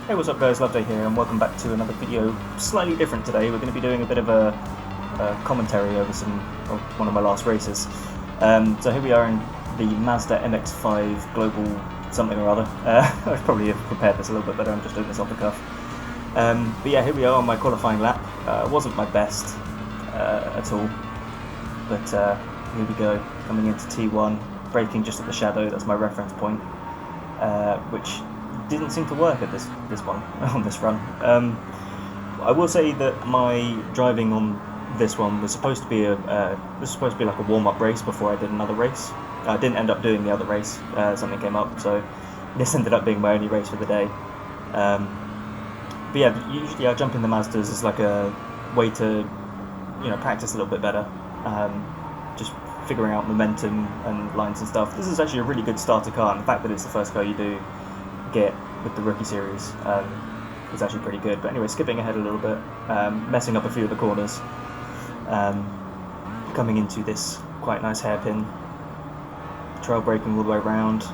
Hey, what's up guys, Loveday here, and welcome back to another video. Slightly different today. We're going to be doing a bit of a commentary over one of my last races. So here we are in the Mazda MX-5 Global something or other. I probably have prepared this a little bit better, I'm just doing this off the cuff. But yeah, here we are on my qualifying lap. Wasn't my best at all, but here we go, coming into T1, braking just at the shadow. That's my reference point, which didn't seem to work at this one on this run. I will say that my driving on this one was supposed to be like a warm-up race before I did another race. I didn't end up doing the other race. Something came up, so this ended up being my only race for the day. But yeah, usually I jump in the Mazdas as like a way to, practice a little bit better. Just figuring out momentum and lines and stuff. This is actually a really good starter car, and the fact that it's the first car you do get with the rookie series is actually pretty good. But anyway, skipping ahead a little bit, messing up a few of the corners, coming into this quite nice hairpin, trail braking all the way around,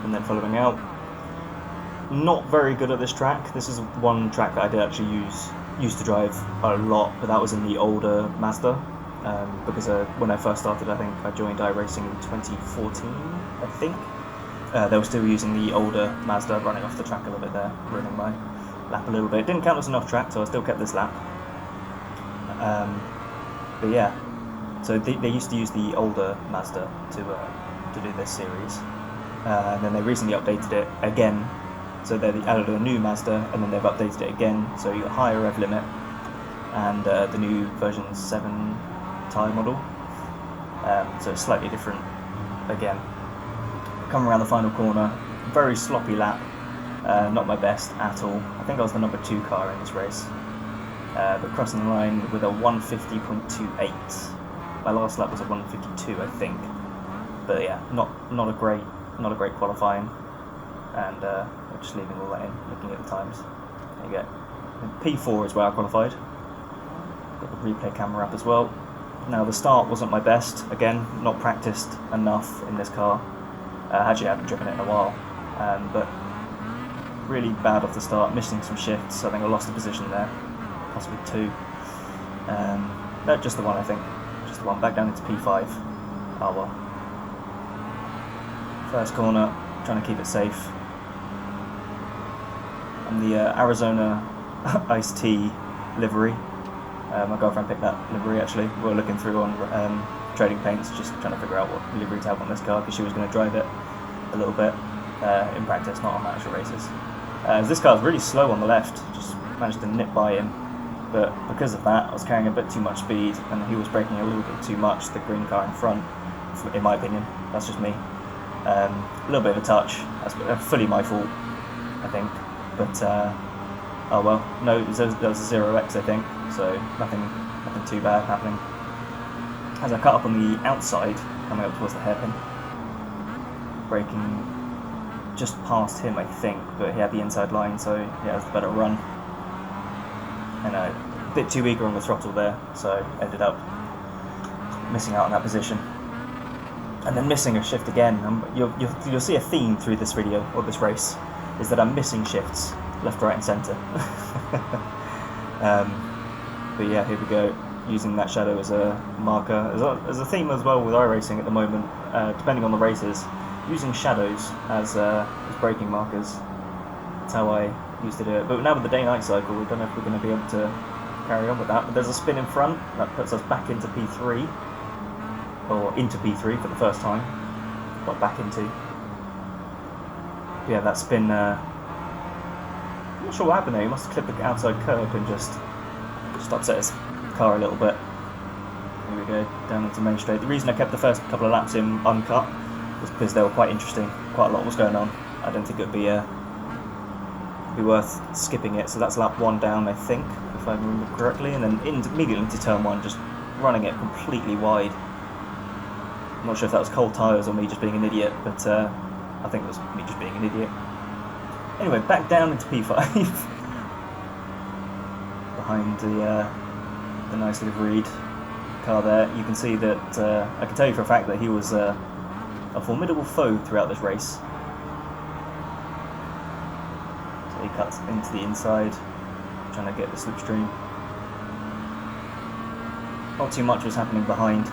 and then following out. Not very good at this track. This is one track that I did actually used to drive a lot, but that was in the older Mazda, because when I first started, I think I joined iRacing in 2014, I think. They were still using the older Mazda, running off the track a little bit there, ruining my lap a little bit. Didn't count as enough track, so I still kept this lap. But yeah, so they used to use the older Mazda to do this series, and then they recently updated it again. So they added a new Mazda, and then they've updated it again, so you got higher rev limit, and the new version 7 tyre model. So it's slightly different again. Come around the final corner, very sloppy lap, not my best at all. I think I was the number 2 car in this race, but crossing the line with a 150.28. My last lap was a 152, I think. But yeah, not a great qualifying, and I'm just leaving all that in, looking at the times. There you go. And P4 is where I qualified. Got the replay camera up as well. Now the start wasn't my best. Again, not practiced enough in this car. Actually, I haven't driven it in a while, but really bad off the start, missing some shifts. I think I lost a position there, possibly 2. No, just the one, I think. Just the one. Back down into P5. Oh well. First corner, trying to keep it safe. I'm the Arizona Iced Tea livery. My girlfriend picked that livery actually. We were looking through on Trading Paints, just trying to figure out what livery to have on this car, because she was going to drive it a little bit in practice, not on the actual races. This car is really slow on the left, just managed to nip by him, but because of that I was carrying a bit too much speed, and he was braking a little bit too much, the green car in front, in my opinion. That's just me. A little bit of a touch, that's fully my fault, I think, but oh well. No, there was a 0x, I think, so nothing too bad happening. As I cut up on the outside, coming up towards the hairpin, braking just past him, I think, but he had the inside line, so he has the better run. And a bit too eager on the throttle there, so ended up missing out on that position. And then missing a shift again. You'll see a theme through this video, or this race, is that I'm missing shifts, left, right and centre. But yeah, here we go. Using that shadow as a marker, as a theme as well with iRacing at the moment, depending on the races, using shadows as braking markers. That's how I used to do it. But now with the day-night cycle, we don't know if we're going to be able to carry on with that. But there's a spin in front, that puts us back into P3, or into P3 for the first time. Got back into. Yeah, that spin, I'm not sure what happened there. He must have clipped the outside curb and just upset his car a little bit. Here we go, down into Main Straight. The reason I kept the first couple of laps in uncut was because they were quite interesting. Quite a lot was going on. I don't think it would be worth skipping it. So that's lap 1 down, I think, if I remember correctly, and then immediately into turn 1, just running it completely wide. I'm not sure if that was cold tyres or me just being an idiot, but I think it was me just being an idiot. Anyway, back down into P5. Behind the nice liveried car there, you can see that I can tell you for a fact that he was a formidable foe throughout this race. So So he cuts into the inside, trying to get the slipstream. Not too much was happening behind,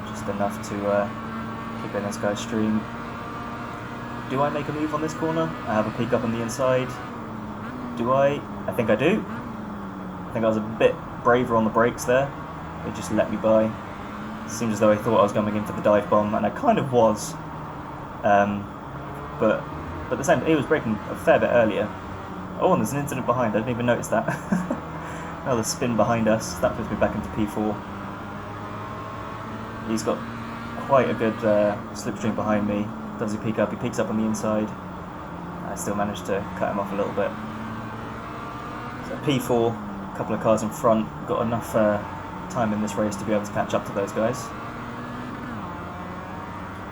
just enough to keep in this guy's stream. Do I make a move on this corner? I have a peak up on the inside. Do I? I think I do. I think I was a bit braver on the brakes there. It just let me by. Seems as though I thought I was going in for the dive bomb, and I kind of was. But at the same time, he was braking a fair bit earlier. Oh, and there's an incident behind. I didn't even notice that. Another spin behind us. That puts me back into P4. He's got quite a good slipstream behind me. Does he peak up? He peaks up on the inside. I still managed to cut him off a little bit. So P4, a couple of cars in front. Got enough time in this race to be able to catch up to those guys.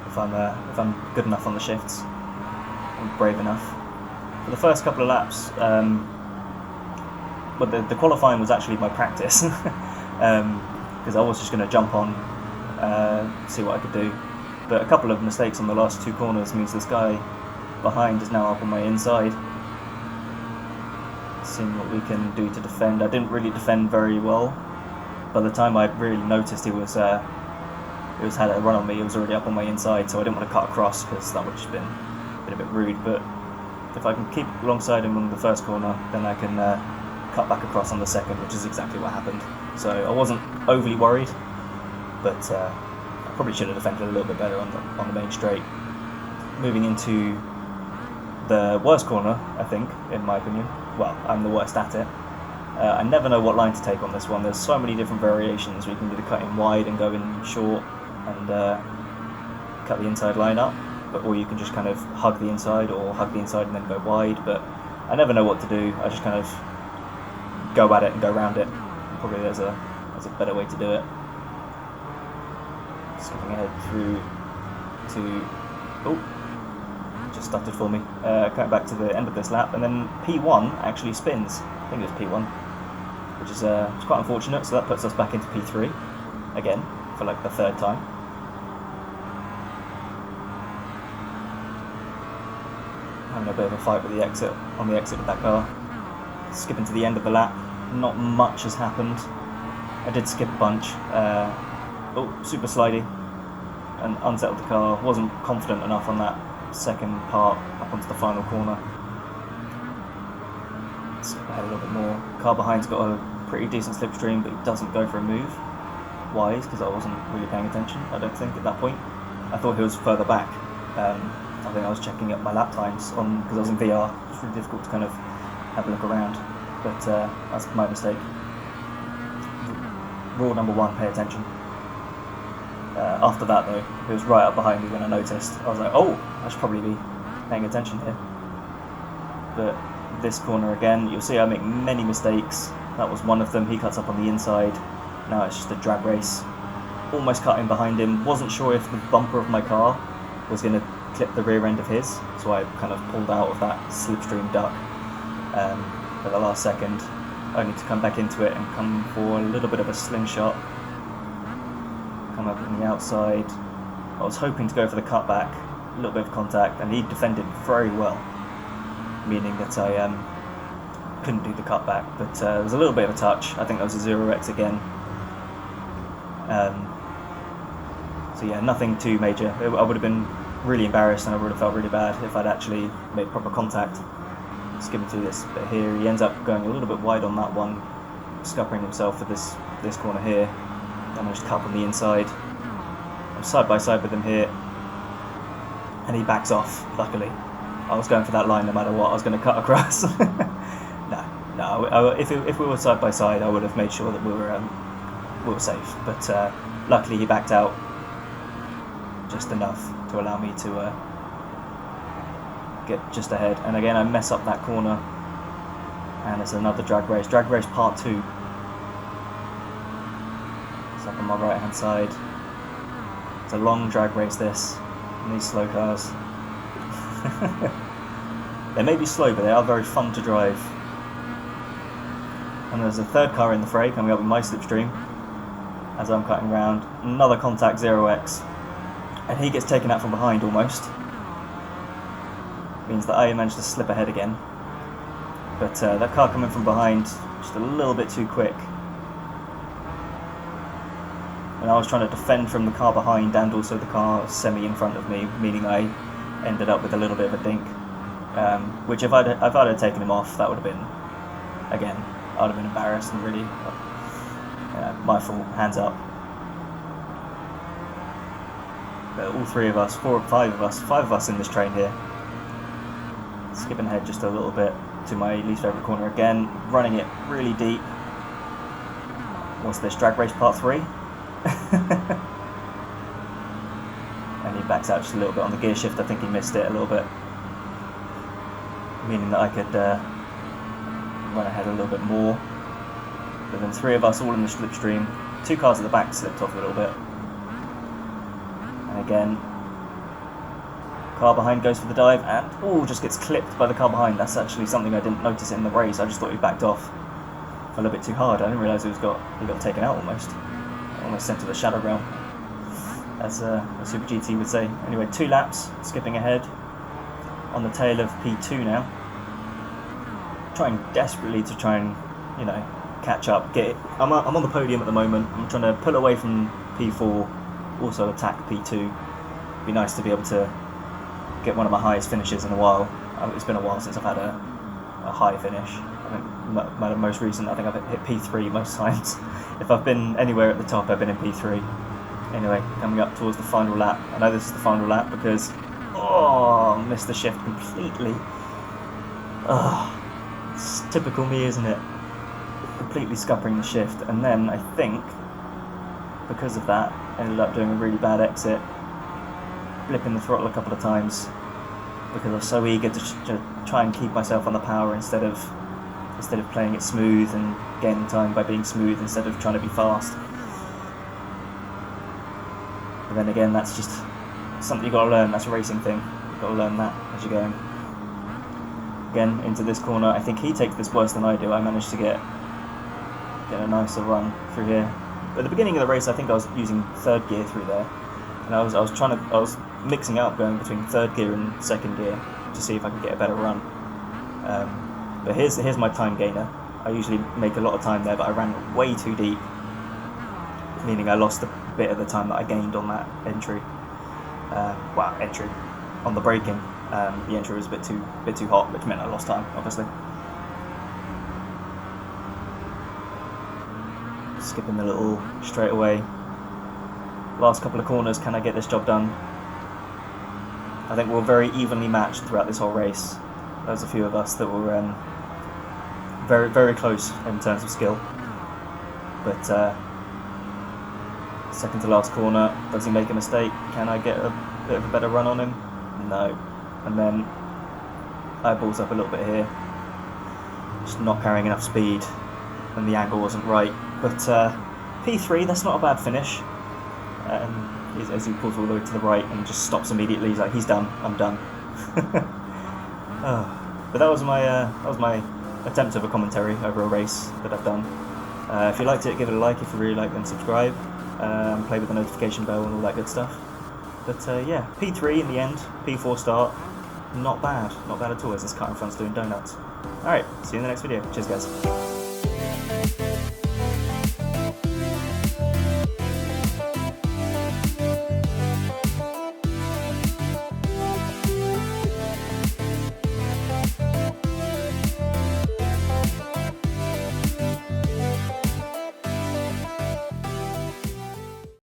If I'm good enough on the shifts, I'm brave enough. For the first couple of laps, but the qualifying was actually my practice, because I was just going to jump on, see what I could do. But a couple of mistakes on the last two corners means this guy behind is now up on my inside. Seeing what we can do to defend. I didn't really defend very well. By the time I really noticed he was had a run on me, he was already up on my inside, so I didn't want to cut across because that would have just been a bit rude. But if I can keep alongside him on the first corner, then I can cut back across on the second, which is exactly what happened. So I wasn't overly worried, but I probably should have defended a little bit better on the main straight. Moving into the worst corner, I think, in my opinion. Well, I'm the worst at it. I never know what line to take on this one. There's so many different variations. We can either cut in wide and go in short and cut the inside line up, or you can just kind of hug the inside, or hug the inside and then go wide. But I never know what to do. I just kind of go at it and go around it. Probably there's a better way to do it. Skipping ahead through to... Oh, just stuttered for me. Coming back to the end of this lap, and then P1 actually spins. I think it was P1, which is quite unfortunate. So that puts us back into P3 again for like the third time. Having a bit of a fight with the exit on the exit of that car. Skipping to the end of the lap, not much has happened. I did skip a bunch. Oh, super slidey, and unsettled the car. Wasn't confident enough on that second part up onto the final corner. Skip ahead a little bit more. Car behind's got a pretty decent slipstream, but he doesn't go for a move. Wise, because I wasn't really paying attention, I don't think, at that point. I thought he was further back. I think I was checking up my lap times because I was in VR. It's really difficult to kind of have a look around, but that's my mistake. Rule number one, pay attention. After that though, he was right up behind me when I noticed. I was like, oh, I should probably be paying attention here. But this corner again, you'll see I make many mistakes. That was one of them. He cuts up on the inside. Now it's just a drag race. Almost cut in behind him. Wasn't sure if the bumper of my car was going to clip the rear end of his, so I kind of pulled out of that slipstream duck at the last second, only to come back into it and come for a little bit of a slingshot. Come up on the outside. I was hoping to go for the cutback, a little bit of contact, and he defended very well, meaning that I couldn't do the cutback, but there was a little bit of a touch. I think that was a 0x again. So yeah, nothing too major. I would have been really embarrassed and I would have felt really bad if I'd actually made proper contact. Skipping through this bit here, he ends up going a little bit wide on that one, scuppering himself for this corner here. I managed to cut on the inside. I'm side by side with him here, and he backs off, luckily. I was going for that line no matter what. I was going to cut across. No. If we were side by side, I would have made sure that we were safe. But luckily, he backed out just enough to allow me to get just ahead. And again, I mess up that corner, and it's another drag race. Drag race part 2. It's up on my right hand side. It's a long drag race, this, in these slow cars. They may be slow, but they are very fun to drive. And there's a third car in the fray coming up with my slipstream as I'm cutting around. Another contact 0x, and he gets taken out from behind almost. means that I managed to slip ahead again. But that car coming from behind, just a little bit too quick. And I was trying to defend from the car behind and also the car semi in front of me, meaning I ended up with a little bit of a dink. Which if I'd have taken him off, that would have been, again, I would have been embarrassed and really, my fault, hands up. But all three of us, five of us in this train here. Skipping ahead just a little bit to my least favourite corner again, running it really deep. What's this, drag race part 3? And he backs out just a little bit on the gear shift. I think he missed it a little bit, meaning that I could run ahead a little bit more. But then three of us all in the slipstream. Two cars at the back slipped off a little bit. And again, car behind goes for the dive and just gets clipped by the car behind. That's actually something I didn't notice in the race. I just thought he backed off a little bit too hard. I didn't realise he got taken out almost sent to the shadow realm, as a Super GT would say. Anyway, 2 laps, skipping ahead on the tail of P2 now. Trying desperately to try and, catch up. I'm on the podium at the moment. I'm trying to pull away from P4, also attack P2. Be nice to be able to get one of my highest finishes in a while. It's been a while since I've had a high finish. I think my most recent, I think I've hit P3 most times. If I've been anywhere at the top, I've been in P3. Anyway, coming up towards the final lap. I know this is the final lap because, missed the shift completely. It's typical me, isn't it? Completely scuppering the shift, and then I think, because of that, ended up doing a really bad exit, blipping the throttle a couple of times, because I was so eager to try and keep myself on the power instead of playing it smooth and gaining time by being smooth instead of trying to be fast. But then again, that's just something you got to learn. That's a racing thing. You've got to learn that as you're going. Again, into this corner. I think he takes this worse than I do. I managed to get a nicer run through here. But at the beginning of the race, I think I was using 3rd gear through there, and I was mixing up, going between 3rd gear and 2nd gear to see if I could get a better run. But here's my time gainer. I usually make a lot of time there, but I ran way too deep, meaning I lost a bit of the time that I gained on that entry. Entry on the braking. The entry was a bit too hot, which meant I lost time, obviously. Skipping the little straightaway. Last couple of corners, can I get this job done? I think we're very evenly matched throughout this whole race. There was a few of us that were very, very close in terms of skill. But second to last corner, does he make a mistake? Can I get a bit of a better run on him? No. And then eyeballs up a little bit here. Just not carrying enough speed, and the angle wasn't right. But P3, that's not a bad finish. As he pulls all the way to the right and just stops immediately. He's like, he's done. I'm done. But that was my attempt of a commentary over a race that I've done. If you liked it, give it a like. If you really liked, then subscribe. Play with the notification bell and all that good stuff. But yeah, P3 in the end, P4 start. Not bad at all as this car in front's doing donuts. Alright, see you in the next video. Cheers guys.